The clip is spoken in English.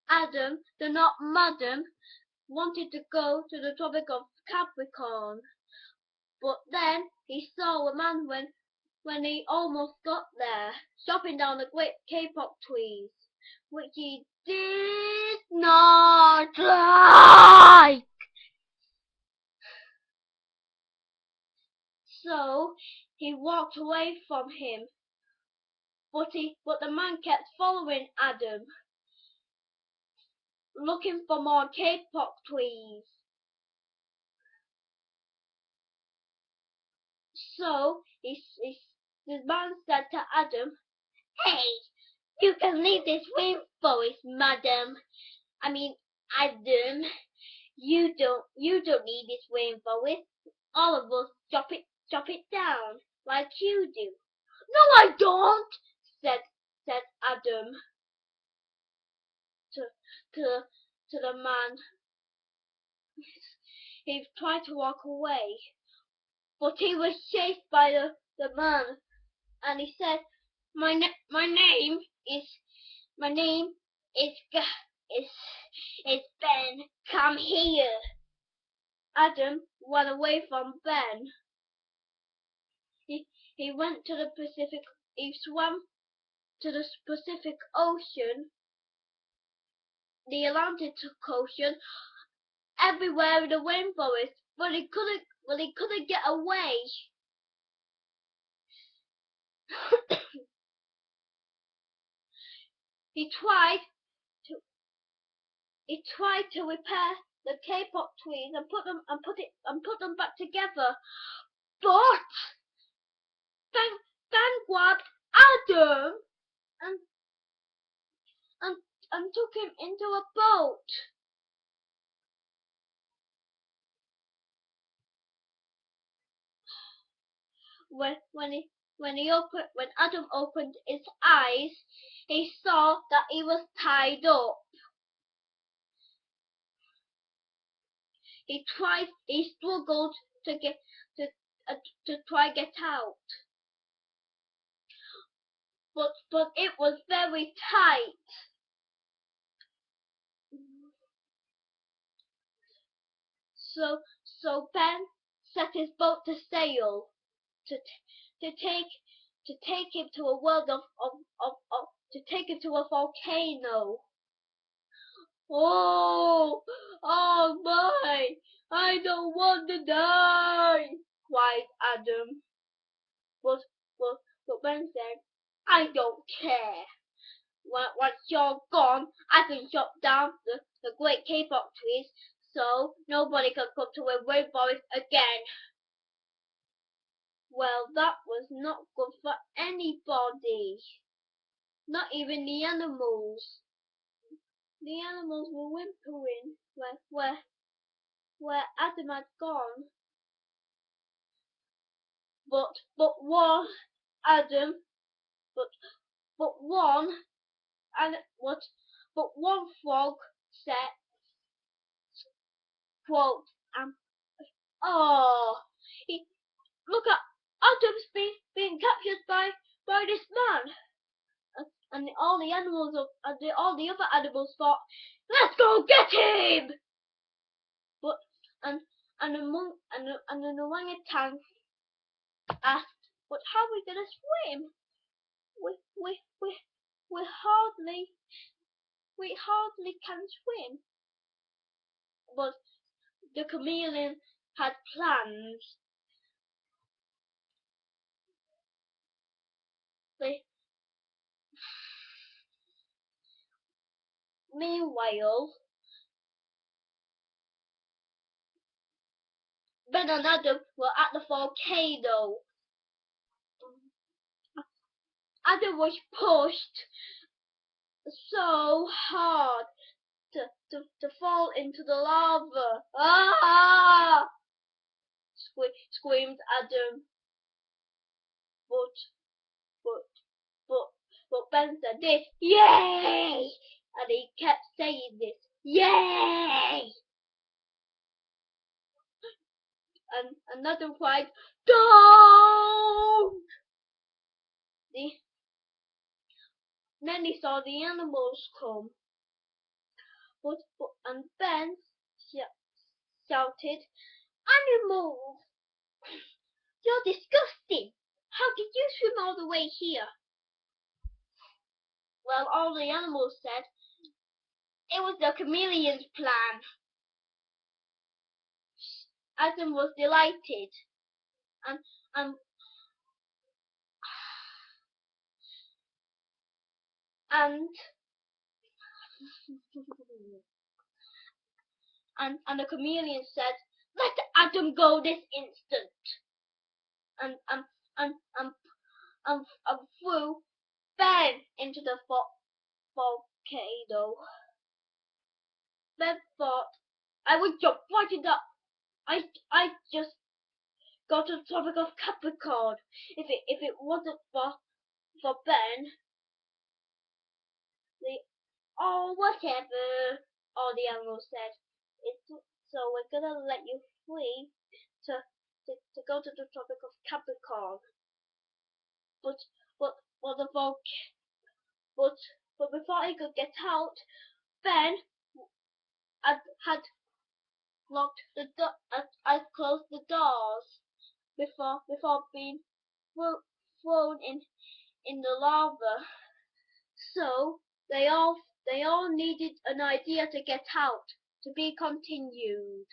Adam, the not Madam, wanted to go to the Tropic of Capricorn, but then he saw a man when he almost got there, chopping down the great Kapok trees, which he did not like. So he walked away from him, but the man kept following Adam, looking for more Kapok trees. So the man said to Adam, "Hey, you can leave this rainforest, madam. I mean, Adam, you don't need this rainforest. All of us chop it down like you do." "No, I don't," said Adam to the man. He tried to walk away, but he was chased by the man, and he said, My name is Ben. Come here." Adam ran away from Ben. He went to the Pacific. He swam to the Pacific Ocean, the Atlantic Ocean, everywhere in the rainforest, but he couldn't get away. He tried to repair the Kapok trees and put them back together, but Ben grabbed Adam and took him into a boat. When Adam opened his eyes, he saw that he was tied up. He struggled to try get out, but it was very tight. So Ben set his boat to sail to take him to a world to take him to a volcano. Oh my! I don't want to die!" cried Adam. But Ben said, "I don't care. Once you're gone, I can chop down the great Kapok trees, so nobody can come to a rainforest again." Well, that was not good for anybody, not even the animals. The animals were whimpering where Adam had gone. But one Adam, but one frog said, quote, "Oh, look at Adam's being captured by this man." And all the other animals thought, "Let's go get him!" But and an orangutan asked, "But how are we gonna swim? We hardly can swim." But the chameleon had plans. Meanwhile, Ben and Adam were at the volcano. Adam was pushed so hard to fall into the lava. "Ah!" screamed Adam. But Ben said this, "Yay!" And he kept saying this, "Yay!" And Adam cried, "Don't!" Then he saw the animals come. and Ben shouted, "Animal! You're disgusting! How did you swim all the way here?" Well, all the animals said, "It was the chameleon's plan." Adam was delighted, and and and and the chameleon said, "Let Adam go this instant," and and and and, and threw Ben into the volcano. Ben thought, "I would jump right in that. I just got to the Tropic of Capricorn. If it wasn't for Ben, the whatever," all the animals said. "It's so we're gonna let you free to to go to the Tropic of Capricorn." But but but the volc but but before he could get out, Ben had locked the door. I closed the doors before being thrown in the lava. So they all needed an idea to get out. To be continued.